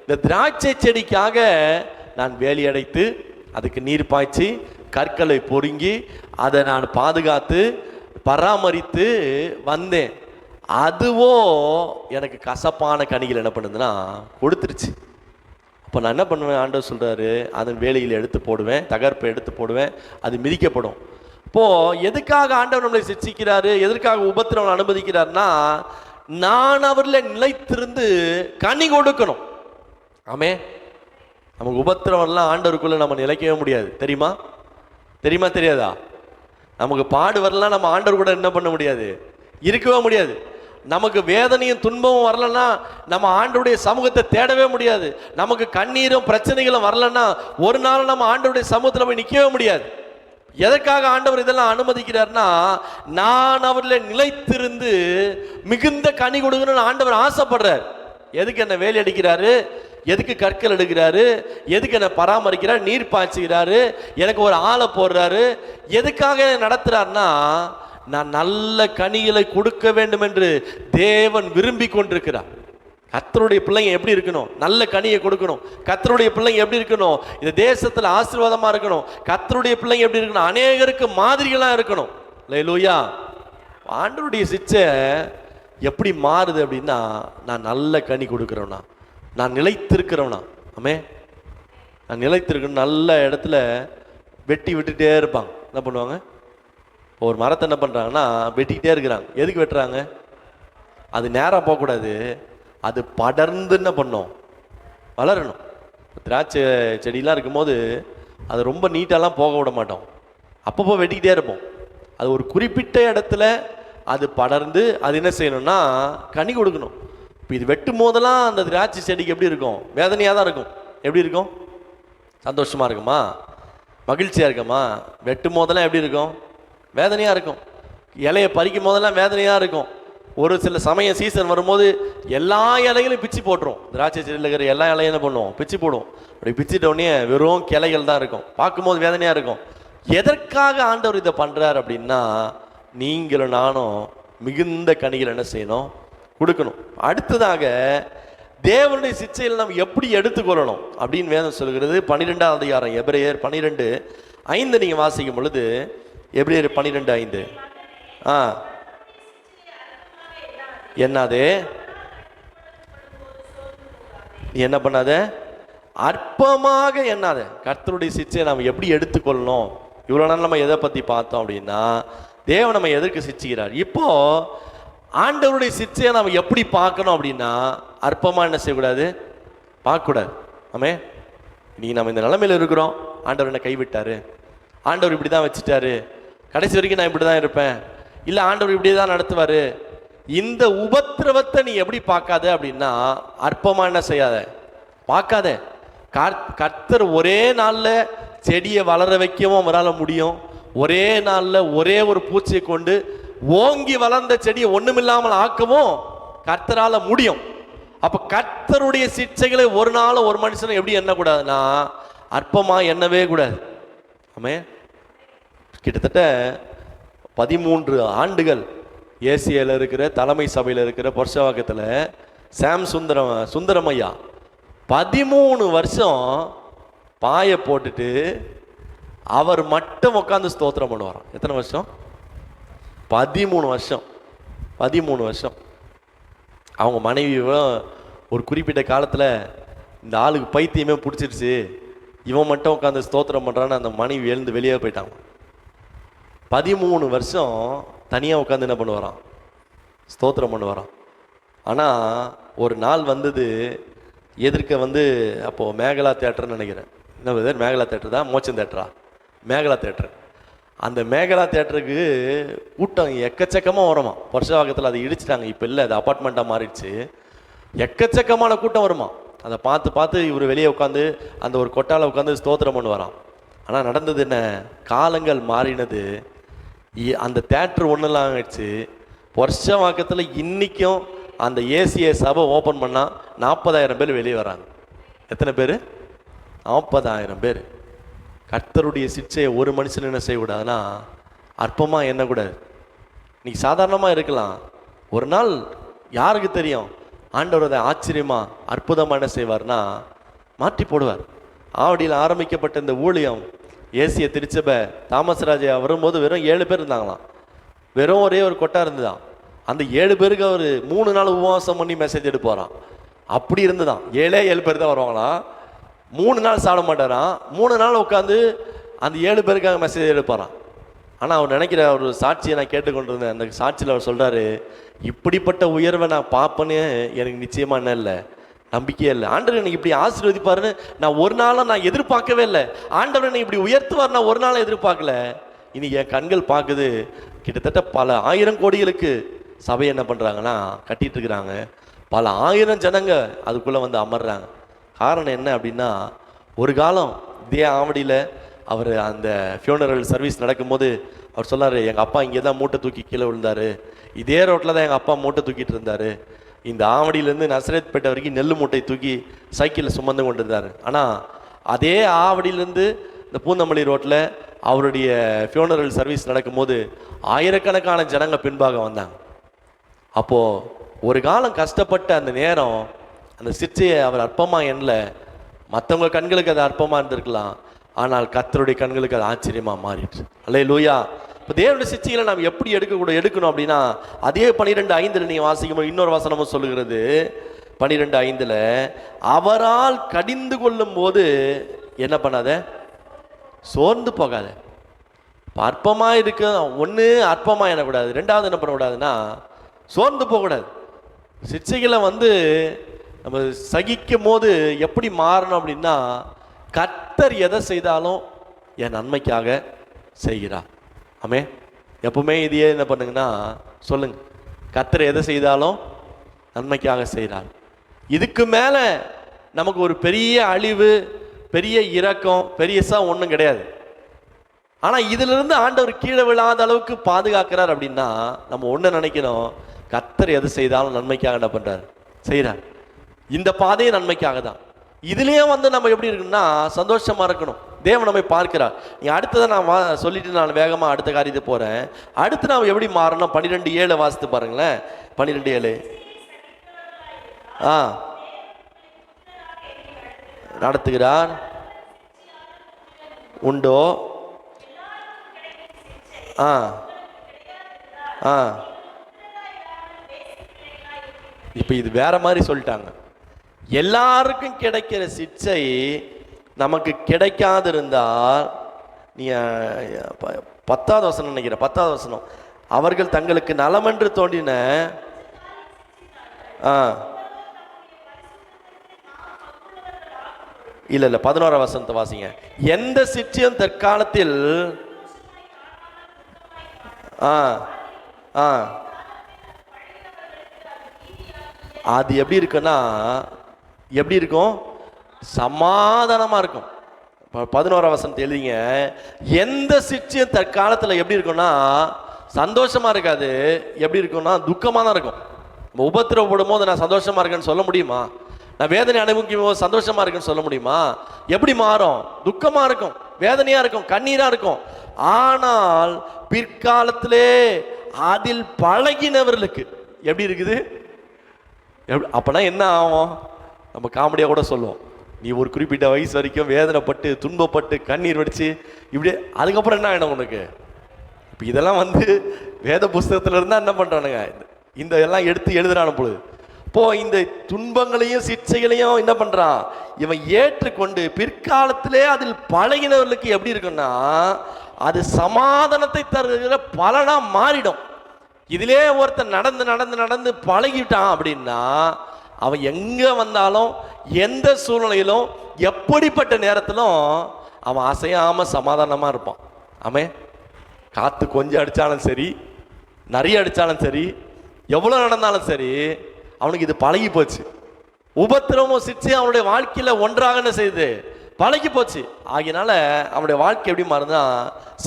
இந்த திராட்சை செடிக்காக நான் வேலி அடைத்து அதுக்கு நீர் பாய்ச்சி கற்களை பொறுங்கி அதை நான் பாதுகாத்து பராமரித்து வந்தேன். அதுவோ எனக்கு கசப்பான கனிகள் என்ன பண்ணுதுன்னா கொடுத்துருச்சு. இப்போ நான் என்ன பண்ணுவேன், ஆண்டவர் சொல்றாரு, அதன் வேலையில் எடுத்து போடுவேன், தகர்ப்பை எடுத்து போடுவேன், அது மிதிக்கப்படும். இப்போ எதுக்காக ஆண்டவர் நம்மளை சிட்சிக்கிறாரு, எதற்காக உபத்திரவம் அனுமதிக்கிறார்னா, நான் அவரில் நிலைத்திருந்து கனி கொடுக்கணும். ஆமே. நமக்கு உபத்திரவம்லாம் ஆண்டவருக்குள்ள நம்ம நிலைக்கவே முடியாது. தெரியுமா தெரியாதா? நமக்கு பாடு வரலாம், நம்ம ஆண்டவர் கூட என்ன பண்ண முடியாது, இருக்கவே முடியாது. நமக்கு வேதனையும் துன்பமும் வரலன்னா நம்ம ஆண்டவருடைய சமூகத்தை தேடவே முடியாது. நமக்கு கண்ணீரும் பிரச்சனைகளும் வரலன்னா ஒரு நாள் நம்ம ஆண்டவருடைய சமூகத்தில் போய் நிற்கவே முடியாது. எதற்காக ஆண்டவர் இதெல்லாம் அனுமதிக்கிறார்னா, நான் அவரில் நிலைத்திருந்து மிகுந்த கனி கொடுக்கணும்னு ஆண்டவர் ஆசைப்படுறார். எதுக்கு என்ன வேலை அடிக்கிறாரு, எதுக்கு கற்கள் எடுக்கிறாரு, எதுக்கு என்ன பராமரிக்கிறார், நீர் பாய்ச்சுகிறாரு, எனக்கு ஒரு ஆளை போடுறாரு, எதுக்காக நடத்துறாருன்னா, நான் நல்ல கனிகளை கொடுக்க வேண்டும் என்று தேவன் விரும்பி கொண்டிருக்கிறார். கர்த்தருடைய பிள்ளைங்க எப்படி இருக்கணும், நல்ல கனியை கொடுக்கணும். கர்த்தருடைய பிள்ளைங்க எப்படி இருக்கணும், இந்த தேசத்துல ஆசீர்வாதமா இருக்கணும். கர்த்தருடைய பிள்ளைங்க எப்படி இருக்கணும், அநேகருக்கு மாதிரிகளா இருக்கணும். அல்லேலூயா. ஆண்டவருடைய சிட்சை எப்படி மாறுது அப்படின்னா, நான் நல்ல கனி கொடுக்கிறவனா, நான் நிலைத்திருக்கிறவனா. ஆமே. நான் நிலைத்திருக்கணும். நல்ல இடத்துல வெட்டி விட்டுட்டே இருப்பாங்க. என்ன பண்ணுவாங்க, ஒரு மரத்தை என்ன பண்ணுறாங்கன்னா வெட்டிக்கிட்டே இருக்கிறாங்க. எதுக்கு வெட்டுறாங்க, அது நேராக போகக்கூடாது, அது படர்ந்து என்ன பண்ணும், வளரணும். திராட்சை செடியெலாம் இருக்கும்போது அது ரொம்ப நீட்டாலாம் போக விட மாட்டோம், அப்பப்போ வெட்டிக்கிட்டே இருப்போம். அது ஒரு குறிப்பிட்ட இடத்துல அது படர்ந்து அது என்ன செய்யணும்னா கனி கொடுக்கணும். இப்போ இது வெட்டும் போதெல்லாம் அந்த திராட்சை செடிக்கு எப்படி இருக்கும், வேதனையாக தான் இருக்கும். எப்படி இருக்கும், சந்தோஷமாக இருக்குமா, மகிழ்ச்சியாக இருக்குமா? வெட்டும் போதெல்லாம் எப்படி இருக்கும், வேதனையாக இருக்கும். இலையை பறிக்கும் போதெல்லாம் வேதனையாக இருக்கும். ஒரு சில சமயம் சீசன் வரும்போது எல்லா இலைகளையும் பிச்சு போட்டுரும். திராட்சை செடியில் இருக்கிற எல்லா இலையும் என்ன பண்ணுவோம், பிச்சு போடுவோம். அப்படி பிச்சுட்டோடனே வெறும் கிளைகள் தான் இருக்கும், பார்க்கும்போது வேதனையாக இருக்கும். எதற்காக ஆண்டவர் இதை பண்ணுறார் அப்படின்னா, நீங்களும் நானும் மிகுந்த கனிகள் என்ன செய்யணும், கொடுக்கணும். அடுத்ததாக தேவனுடைய சிட்சையில் நம்ம எப்படி எடுத்துக்கொள்ளணும் அப்படின்னு வேதம் சொல்கிறது. 12வது அதிகாரம் எபிரேயர் 12:5 நீங்கள் வாசிக்கும் பொழுது, எபிரேயர் 12:5 என்னது, என்ன பண்ணாத, அற்பமாக எண்ணாத. கர்த்தருடைய சிட்சையை நம்ம எப்படி எடுத்துக்கொள்ளணும். இவ்வளோ நாள் நம்ம எதை பற்றி பார்த்தோம் அப்படின்னா, தேவன் நம்ம எதற்கு சிட்சிக்கிறார். இப்போ ஆண்டவருடைய சிட்சையை நம்ம எப்படி பார்க்கணும் அப்படின்னா, அற்பமாக என்ன செய்யக்கூடாது, பார்க்கக்கூடாது. ஆமே. இன்னைக்கு நம்ம இந்த நிலைமையில் இருக்கிறோம், ஆண்டவர் என்ன கைவிட்டாரு, ஆண்டவர் இப்படி தான் வச்சுட்டாரு, கடைசி வரைக்கும் நான் இப்படி தான் இருப்பேன், இல்லை ஆண்டவர் இப்படி தான் நடத்துவார். இந்த உபத்திரவத்தை நீ எப்படி பார்க்காத அப்படின்னா, அற்பமாக என்ன செய்யாத, பார்க்காத. கர்த்தர் ஒரே நாளில் செடியை வளர வைக்கவும் அவரால் முடியும். ஒரே நாளில் ஒரே ஒரு பூச்சியை கொண்டு ஓங்கி வளர்ந்த செடியை ஒன்றுமில்லாமல் ஆக்கவும் கர்த்தரால் முடியும். அப்போ கர்த்தருடைய சிட்சைகளை ஒரு நாள் ஒரு மனுஷனை எப்படி எண்ணக்கூடாதுன்னா, அற்பமாக எண்ணவே கூடாது. ஆமே. கிட்டத்தட்ட 13 ஆண்டுகள் ஏசியாவில் இருக்கிற தலைமை சபையில் இருக்கிற புருஷவாக்கத்தில் சாம் சுந்தரமையா 13 வருஷம் பாயை போட்டுட்டு அவர் மட்டும் உட்காந்து ஸ்தோத்திரம் பண்ணுவாராம். எத்தனை வருஷம்? 13 வருஷம். 13 வருஷம். அவங்க மனைவி ஒரு குறிப்பிட்ட காலத்தில் இந்த ஆளுக்கு பைத்தியமே பிடிச்சிருச்சு, இவன் மட்டும் உட்காந்து ஸ்தோத்திரம் பண்ணுறான்னு அந்த மனைவி எழுந்து வெளியே போயிட்டாங்க. 13 வருஷம் தனியாக உட்காந்து என்ன பண்ணுவாராம்? ஸ்தோத்திரம் பண்ணுவாராம். ஆனால் ஒரு நாள் வந்தது எதிர்க்க அப்போது மேகலா தேட்டர்னு நினைக்கிறேன். என்ன மேகலா தேட்டர் தான், மோச்சன் தேட்டரா? மேகலா தேட்டர். அந்த மேகலா தேட்டருக்கு கூட்டம் எக்கச்சக்கமாக வருமா. வருஷவாக்கத்தில் அதை இடிச்சிட்டாங்க, இப்போ இல்லை, அது அப்பார்ட்மெண்ட்டாக மாறிடுச்சு. எக்கச்சக்கமான கூட்டம் வருமா. அதை பார்த்து இவர் வெளியே உட்காந்து அந்த ஒரு கொட்டால உட்காந்து ஸ்தோத்திரம் பண்ணுவாராம். ஆனால் நடந்தது என்ன? காலங்கள் மாறினது. அந்த தேட்டர் ஒன்றுலாம் ஆகிடுச்சு. வருஷவாக்கத்தில் இன்றைக்கும் அந்த ஏசிய சபை ஓப்பன் பண்ணால் 40,000 பேர் வெளியே வராங்க. எத்தனை பேர்? 40,000 பேர். கர்த்தருடைய சிக்ஷையை ஒரு மனுஷன் என்ன செய்யக்கூடாதுன்னா அற்பமாக எண்ணக்கூடாது. இன்னைக்கு சாதாரணமாக இருக்கலாம், ஒரு நாள் யாருக்கு தெரியும் ஆண்டவர் அதை ஆச்சரியமாக அற்புதமாக என்ன செய்வார்னா மாற்றி போடுவார். ஆவடியில் ஆரம்பிக்கப்பட்ட இந்த ஊழியம் ஏசிய திருச்சபை தாமஸ் ராஜா வரும்போது வெறும் 7 பேர் இருந்தாங்களாம். வெறும் ஒரே ஒரு கொட்டா இருந்துதான். அந்த 7 பேருக்கு அவர் 3 நாள் உபவாசம் பண்ணி மெசேஜ் எடுப்பாராம். அப்படி இருந்துதான். 7 பேர் தான் வருவாங்களாம். 3 நாள் சாப்பிட மாட்டாராம். 3 நாள் உட்காந்து அந்த 7 பேருக்காக மெசேஜ் எடுப்பாராம். ஆனால் அவர் நினைக்கிற ஒரு சாட்சியை நான் கேட்டுக்கொண்டிருந்தேன். அந்த சாட்சியில் அவர் சொல்கிறாரு, இப்படிப்பட்ட உயர்வை நான் பார்ப்பேன்னு எனக்கு நிச்சயமாக என்ன இல்லை, நம்பிக்கையே இல்லை. ஆண்டவர் எனக்கு இப்படி ஆசீர்வதிப்பாருன்னு நான் ஒரு நாளும் நான் எதிர்பார்க்கவே இல்லை. ஆண்டவர் என்னை இப்படி உயர்த்துவார் நான் ஒரு நாளும் எதிர்பார்க்கல. இன்னைக்கு என் கண்கள் பார்க்குது. கிட்டத்தட்ட பல 1000 கோடிகளுக்கு சபை என்ன பண்ணுறாங்கன்னா கட்டிட்டு இருக்கிறாங்க. பல 1000 ஜனங்க அதுக்குள்ளே அமர்றாங்க. காரணம் என்ன அப்படின்னா, ஒரு காலம் இதே ஆவடியில் அவர் அந்த ஃபியூனரல் சர்வீஸ் நடக்கும்போது அவர் சொன்னார், எங்கள் அப்பா இங்கே தான் மூட்டை தூக்கி கீழே விழுந்தார், இதே ரோட்டில் தான் எங்கள் அப்பா மூட்டை தூக்கிட்டு இருந்தார், இந்த ஆவடியிலேருந்து நசரேத்பேட்டை வரைக்கும் நெல் மூட்டை தூக்கி சைக்கிளில் சுமந்து கொண்டு இருந்தார். ஆனால் அதே ஆவடியிலேருந்து இந்த பூந்தமல்லி ரோட்டில் அவருடைய ஃபியூனரல் சர்வீஸ் நடக்கும்போது ஆயிரக்கணக்கான ஜனங்க பின்பாக வந்தாங்க. அப்போது ஒரு காலம் கஷ்டப்பட்ட அந்த நேரம் அந்த சிற்சையை அவர் அற்பமாக எண்ணல. மற்றவங்க கண்களுக்கு அது அற்பமாக இருந்திருக்கலாம், ஆனால் கர்த்தருடைய கண்களுக்கு அது ஆச்சரியமாக மாறிடுச்சு. அல்லேலூயா. இப்போ தேவனுடைய சிற்சைகளை நாம் எப்படி எடுக்கணும் அப்படின்னா, அதே 12:5 நீங்கள் வாசிக்கும் இன்னொரு வசனமும் சொல்லுகிறது. 12:5 அவரால் கடிந்து கொள்ளும் போது என்ன பண்ணாத, சோர்ந்து போகாத. அற்பமாக இருக்கு, ஒன்று அற்பமாக எண்ணக்கூடாது, ரெண்டாவது என்ன பண்ணக்கூடாதுன்னா சோர்ந்து போகக்கூடாது. சிற்சைகளை நம்ம சகிக்கும் போது எப்படி மாறணும் அப்படின்னா, கர்த்தர் எதை செய்தாலும் என் நன்மைக்காக செய்கிறார். ஆமே. எப்பவுமே இதையே என்ன பண்ணுங்கன்னா சொல்லுங்க, கர்த்தர் எதை செய்தாலும் நன்மைக்காக செய்கிறார். இதுக்கு மேலே நமக்கு ஒரு பெரிய அழிவு, பெரிய இரக்கம், பெரியசா ஒன்றும் கிடையாது. ஆனால் இதிலிருந்து ஆண்டவர் கீழே விழாத அளவுக்கு பாதுகாக்கிறார் அப்படின்னா நம்ம ஒன்று நினைக்கணும், கர்த்தர் எது செய்தாலும் நன்மைக்காக என்ன பண்ணுறார், செய்கிறார். இந்த பாதையை நன்மைக்காக தான். இதுலேயே நம்ம எப்படி இருக்குன்னா சந்தோஷமாக இருக்கணும். தேவன் நம்மை பார்க்கிறார். நீ அடுத்ததை நான் சொல்லிட்டு நான் வேகமாக அடுத்த காரியத்தை போகிறேன். அடுத்து நாம் எப்படி மாறணும்? 12:7 வாசித்து பாருங்களேன். 12:7 நடத்துகிறார் உண்டோ? இப்போ இது வேற மாதிரி சொல்லிட்டாங்க. எல்லாருக்கும் கிடைக்கிற சிக்ஷை நமக்கு கிடைக்காது இருந்தால், நீ 10வது வசனம் நினைக்கிற 10வது வசனம், அவர்கள் தங்களுக்கு நலமென்று தோன்றின இல்ல 11வது வசனத்தை வாசிங்க. எந்த சிக்ஷையும் தற்காலத்தில் அது எப்படி இருக்குன்னா, எப்படி இருக்கும்? சமாதானமா இருக்கும். 11வது வசனத்தை எழுதிங்க. எந்த சிக்ஷையும் தற்காலத்தில் எப்படி இருக்கும்னா சந்தோஷமா இருக்காது. எப்படி இருக்கும்னா துக்கமா தான் இருக்கும். உபத்திரவப்படும் போது நான் சந்தோஷமா இருக்கேன்னு சொல்ல முடியுமா? நான் வேதனை அனுபவிக்கும் போது சந்தோஷமா இருக்குன்னு சொல்ல முடியுமா? எப்படி மாறும்? துக்கமா இருக்கும், வேதனையா இருக்கும், கண்ணீரா இருக்கும். ஆனால் பிற்காலத்திலே அதில் பழகினவர்களுக்கு எப்படி இருக்குது? அப்பனா என்ன ஆகும்? நம்ம காமெடியா கூட சொல்லுவோம், நீ ஒரு குறிப்பிட்ட வயசு வரைக்கும் வேதனைப்பட்டு துன்பப்பட்டு கண்ணீர் வடிச்சு இப்படியே அதுக்கப்புறம் என்ன ஆகிடும் உனக்கு? இப்போ இதெல்லாம் வேத புஸ்தகத்துல இருந்தா என்ன பண்றானுங்க, இந்த எல்லாம் எடுத்து எழுதுறான பொழுது இப்போ இந்த துன்பங்களையும் சிற்சைகளையும் என்ன பண்றான் இவன் ஏற்றுக்கொண்டு பிற்காலத்திலே அதில் பழகினவர்களுக்கு எப்படி இருக்குன்னா அது சமாதானத்தை தருகிற பலனா மாறிடும். இதிலே ஒருத்தன் நடந்து நடந்து நடந்து பழகிட்டான் அப்படின்னா அவன் எங்க வந்தாலும் எந்த சூழ்நிலையிலும் எப்படிப்பட்ட நேரத்திலும் அவன் அசையாம சமாதானமா இருப்பான். ஆமே, காத்து கொஞ்சம் அடிச்சாலும் சரி, நிறைய அடிச்சாலும் சரி, எவ்வளவு நடந்தாலும் சரி, அவனுக்கு இது பழகி போச்சு. உபத்திரமும் சிற்சையும் அவனுடைய வாழ்க்கையில ஒன்றாக என்ன செய்யுது? பழகி போச்சு. ஆகினால அவனுடைய வாழ்க்கை எப்படி மாறுதுன்னா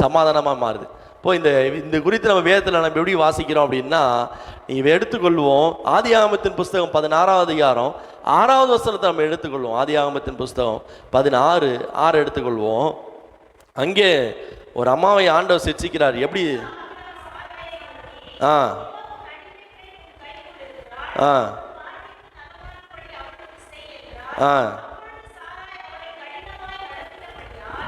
சமாதானமா மாறுது. இப்போ இந்த குறித்து நம்ம வேதத்தில் நம்ம எப்படி வாசிக்கிறோம் அப்படின்னா, நீ எடுத்துக்கொள்வோம் ஆதியாகமத்தின் புஸ்தகம் 16வது அதிகாரம் 6வது வசனத்தை நம்ம எடுத்துக்கொள்வோம். ஆதியாகமத்தின் புஸ்தகம் 16:6 எடுத்துக்கொள்வோம். அங்கே ஒரு அம்மாவை ஆண்டவர் சிட்சிக்கிறார். எப்படி?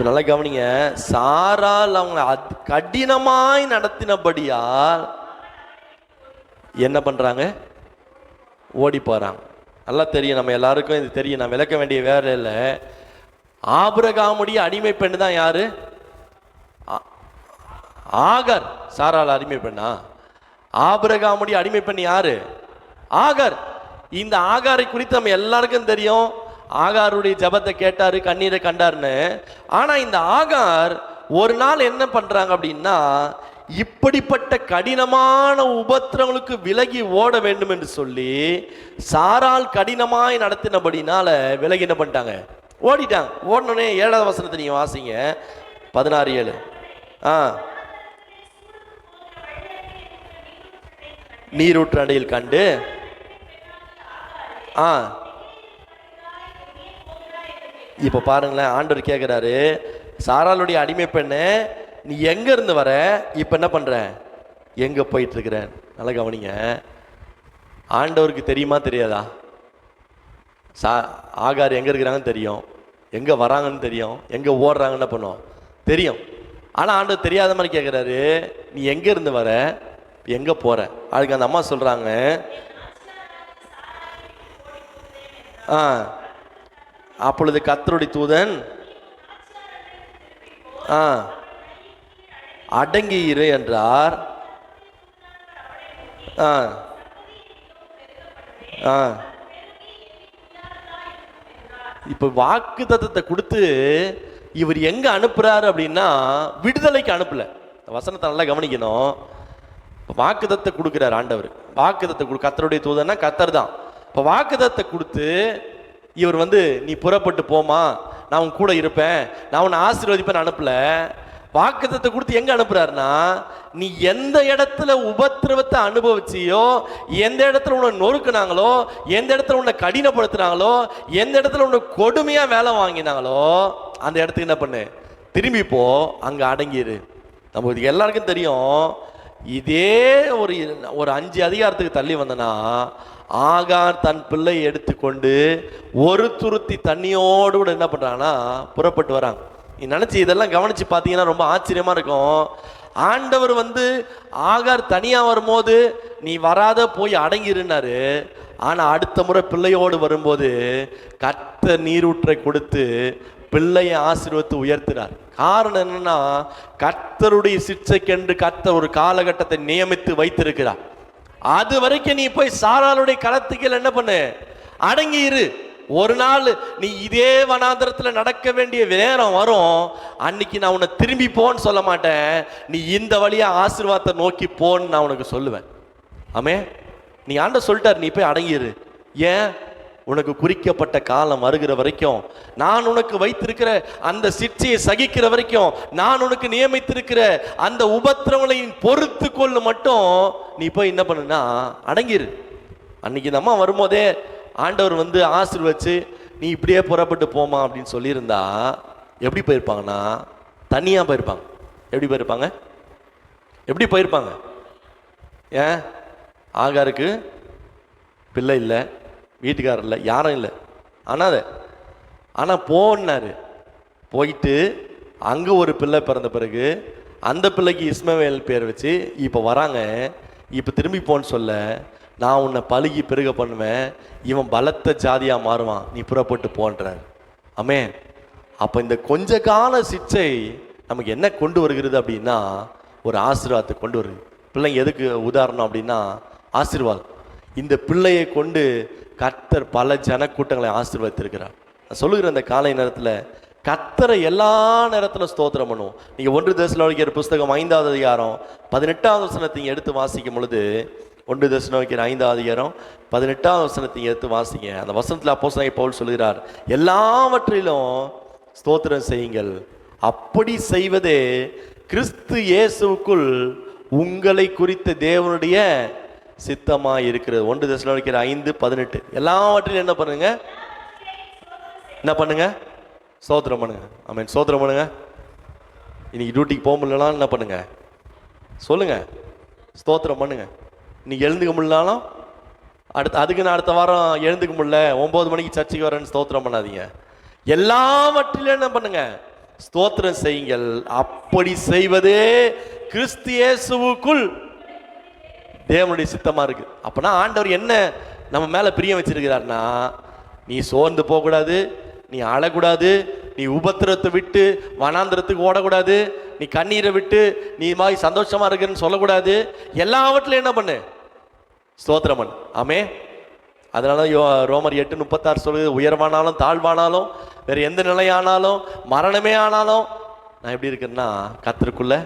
நல்லா கவனிங்க. சாரால் அவங்க கடினமாய் நடத்தினபடியால் என்ன பண்றாங்க? ஓடி போறாங்க. நல்லா தெரியும், நம்ம எல்லாருக்கும் இது தெரியும், நான் விளக்க வேண்டிய வேலை இல்லை. ஆபிரகாமுடைய அடிமை பெண் தான் யாரு? ஆகர். சாரால் அடிமை பெண்ணா? ஆபிரகாமுடைய அடிமை பெண் யாரு? ஆகர். இந்த ஆகாரை குறித்து நம்ம எல்லாருக்கும் தெரியும். ஆகாருடைய ஜபத்தை கேட்டாரு, கண்ணீரை கண்டாருன்னு. ஆனா இந்த ஆகார் ஒரு நாள் என்ன பண்றாங்க அப்படின்னா, இப்படிப்பட்ட கடினமான உபத்திரங்களுக்கு விலகி ஓட வேண்டும் என்று சொல்லி சாரால் கடினமாய் நடத்தினபடினால விலகி என்ன பண்ணிட்டாங்க? ஓடிட்டாங்க. ஓடனே 7வது வசனத்தை நீங்க வாசிங்க. 16:7. நீரூற்று அடையில் கண்டு இப்ப பாருங்களேன், ஆண்டவர் கேட்கிறாரு, சாராளுடைய அடிமை பெண்ணு நீ எங்க இருந்து வர, இப்ப என்ன பண்ற, எங்க போயிட்டு இருக்கிற? நல்லா கவனிங்க. ஆண்டவருக்கு தெரியுமா தெரியாதா? ஆகார் எங்க இருக்கிறாங்கன்னு தெரியும், எங்க வராங்கன்னு தெரியும், எங்க ஓடுறாங்கன்னு பண்ணுவோம் தெரியும். ஆனா ஆண்டவர் தெரியாத மாதிரி கேட்கிறாரு, நீ எங்க இருந்து வர, எங்க போற? அதுக்கு அந்த அம்மா சொல்றாங்க, அப்பொழுது கர்த்தருடைய தூதன் அடங்கி இரு என்றார். இப்ப வாக்கு தத்தத்தை கொடுத்து இவர் எங்க அனுப்புறாரு அப்படின்னா விடுதலைக்கு அனுப்பல. வசனத்தை நல்லா கவனிக்கணும். வாக்கு தத்தத்தை கொடுக்கிறார் ஆண்டவர். வாக்கு தத்தத்தை கர்த்தருடைய தூதன்னா கர்த்தர் தான். இப்ப வாக்கு தத்தத்தை கொடுத்து இவர் நீ புறப்பட்டு போமா, நான் உன் கூட இருப்பேன், நான் உன்னை ஆசீர்வதிப்பேன் அனுப்பல. வாக்குத்தத்தை கொடுத்து எங்க அனுப்புறாருன்னா, நீ எந்த இடத்துல உபத்திரவத்தை அனுபவிச்சியோ, எந்த இடத்துல உன்னை நொறுக்குனாங்களோ, எந்த இடத்துல உன்னை கடினப்படுத்தினாங்களோ, எந்த இடத்துல உன்னை கொடுமையா வேலை வாங்கினாங்களோ அந்த இடத்துக்கு என்ன பண்ணு, திரும்பி போ, அங்க அடங்கிரு. நமக்கு எல்லாருக்கும் தெரியும். இதே ஒரு 5 அதிகாரத்துக்கு தள்ளி வந்தனா ஆகார் தன் பிள்ளை எடுத்துக்கொண்டு ஒரு துருத்தி தண்ணியோடு கூட என்ன பண்றாங்கன்னா புறப்பட்டு வராங்க. நீ நினைச்சு இதெல்லாம் கவனிச்சு பார்த்தீங்கன்னா ரொம்ப ஆச்சரியமா இருக்கும். ஆண்டவர் ஆகார் தனியா வரும்போது நீ வராத போய் அடங்கிருந்தாரு. ஆனா அடுத்த முறை பிள்ளையோடு வரும்போது கர்த்தர் நீரூற்றை கொடுத்து பிள்ளையை ஆசீர்வதித்து உயர்த்தினார். காரணம் என்னன்னா, கர்த்தருடைய சிட்சைக்கென்று கர்த்தர் ஒரு காலகட்டத்தை நியமித்து வைத்திருக்கிறார். அது வரைக்கும் நீ போய் சாராளுடைய களத்துக்கு என்ன பண்ணு, அடங்கி இரு. ஒரு நாள் நீ இதே வனாந்தரத்துல நடக்க வேண்டிய நேரம் வரும். அன்னைக்கு நான் உன்னை திரும்பி போன்னு சொல்ல மாட்டேன், நீ இந்த வழியா ஆசீர்வாதத்தை நோக்கி போன்னு நான் உனக்கு சொல்லுவேன். ஆமே, நீ ஆண்ட சொல்லிட்டார், நீ போய் அடங்கிரு. ஏன்? உனக்கு குறிக்கப்பட்ட காலம் வருகிற வரைக்கும், நான் உனக்கு வைத்திருக்கிற அந்த சிற்சையை சகிக்கிற வரைக்கும், நான் உனக்கு நியமித்திருக்கிற அந்த உபத்திரவங்களையும் பொறுத்து கொள்ளு மட்டும் நீ போய் என்ன பண்ணுனா அடங்கிரு. அன்னைக்கு இந்த அம்மா வரும்போதே ஆண்டவர் ஆசீர்வச்சு நீ இப்படியே புறப்பட்டு போமா அப்படின்னு சொல்லியிருந்தா எப்படி போயிருப்பாங்கன்னா, தனியாக போயிருப்பாங்க. எப்படி போயிருப்பாங்க? எப்படி போயிருப்பாங்க? ஏன்? ஆகாருக்கு பிள்ளை இல்லை, வீட்டுக்காரர் இல்லை, யாரும் இல்லை, ஆனால் போனாரு. போயிட்டு அங்கே ஒரு பிள்ளை பிறந்த பிறகு அந்த பிள்ளைக்கு இஸ்மவேல் பேர் வச்சு இப்போ வராங்க. இப்போ திரும்பி போன்னு சொல்ல, நான் உன்னை பழுகி பெருக பண்ணுவேன், இவன் பலத்த ஜாதியாக மாறுவான், நீ புறப்பட்டு போன்றார். ஆமே. அப்போ இந்த கொஞ்ச கால சிக்ஷை நமக்கு என்ன கொண்டு வருகிறது அப்படின்னா, ஒரு ஆசீர்வாதத்தை கொண்டு வருது. பிள்ளைங்க எதுக்கு உதாரணம் அப்படின்னா ஆசீர்வாதம். இந்த பிள்ளையை கொண்டு கர்த்தர் பல ஜனக்கூட்டங்களை ஆசீர்வதித்திருக்கிறார். நான் சொல்லுகிற இந்த காலை நேரத்தில் கர்த்தரை எல்லா நேரத்திலும் ஸ்தோத்திரம் பண்ணுவோம். நீங்கள் 1 தெசலோனிக்கேயர் புஸ்தகம் 5வது அதிகாரம் 18வது வசனத்தை எடுத்து வாசிக்கும் பொழுது, 1 தெசலோனிக்கேயர் 5வது அதிகாரம் 18வது வசனத்தை எடுத்து வாசிங்க. அந்த வசனத்தில் அப்போஸ்தலனாகிய பவுல் சொல்கிறார், எல்லாவற்றிலும் ஸ்தோத்திரம் செய்யுங்கள், அப்படி செய்வதே கிறிஸ்து இயேசுவுக்குள் உங்களை குறித்த தேவனுடைய சித்தமாக இருக்கிறது. 1 தெசலோனிக்கேயர் 5:18. எல்லாவற்றிலும் என்ன பண்ணுங்க? என்ன பண்ணுங்க? ஸ்தோத்திரம் பண்ணுங்க. ஆமென். ஸ்தோத்திரம் பண்ணுங்க. இன்னைக்கு டியூட்டிக்கு போக முடியலனாலும் என்ன பண்ணுங்க? சொல்லுங்க, ஸ்தோத்திரம் பண்ணுங்க. இன்னைக்கு எழுந்துக்க முடியலனாலும் அதுக்கு நான் அடுத்த வாரம் எழுந்துக்க முடியல, 9 மணிக்கு சர்ச்சைக்கு வரேன்னு ஸ்தோத்திரம் பண்ணாதீங்க. எல்லாவற்றிலும் என்ன பண்ணுங்க? ஸ்தோத்திரம் செய்யுங்கள், அப்படி செய்வதே கிறிஸ்து இயேசுவுக்குள் தேவனுடைய சித்தமா இருக்கு. அப்பனா ஆண்டவர் என்ன நம்ம மேல பிரியம் வச்சிருக்கிறார்னா, நீ சோர்ந்து போகக்கூடாது, நீ அழக்கூடாது, நீ உபத்திரத்தை விட்டு வனாந்திரத்துக்கு ஓடக்கூடாது, நீ கண்ணீரை விட்டு நீ மாதிரி சந்தோஷமா இருக்குன்னு சொல்லக்கூடாது. எல்லாவற்றிலும் என்ன பண்ணு? ஸ்தோத்திரம் பண்ணு. ஆமே. அதனால ரோமர் 8:36 சொல்லுது, உயர்வானாலும் தாழ்வானாலும் வேற எந்த நிலையானாலும் மரணமே ஆனாலும் நான் எப்படி இருக்கேன்னா கர்த்தருக்குள்ள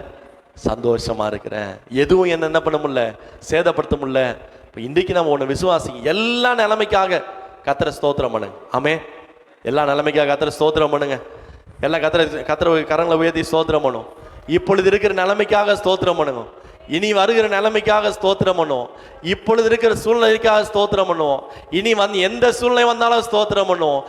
சந்தோஷமா இருக்கிறேன். எதுவும் என்ன பண்ண முடியல, சேதப்படுத்த முடியல. இப்போ இன்றைக்கு நம்ம ஒன்று விசுவாசிங்க, எல்லா நிலைமைக்காக கர்த்தரை ஸ்தோத்திரம் பண்ணுங்க. ஆமே. எல்லா நிலைமைக்காக கர்த்தரை ஸ்தோத்திரம் பண்ணுங்க. எல்லாம் கர்த்தரை கரங்களை உயர்த்தி ஸ்தோத்திரம் பண்ணும். இப்பொழுது இருக்கிற நிலைமைக்காக ஸ்தோத்திரம் பண்ணுங்க. இனி வருகிற நிலைமைக்காக ஸ்தோத்திரம் பண்ணுவோம். இப்பொழுது இருக்கிற சூழ்நிலைக்காக ஸ்தோத்திரம் பண்ணுவோம். இனி எந்த சூழ்நிலை வந்தாலும் ஸ்தோத்திரம் பண்ணுவோம்.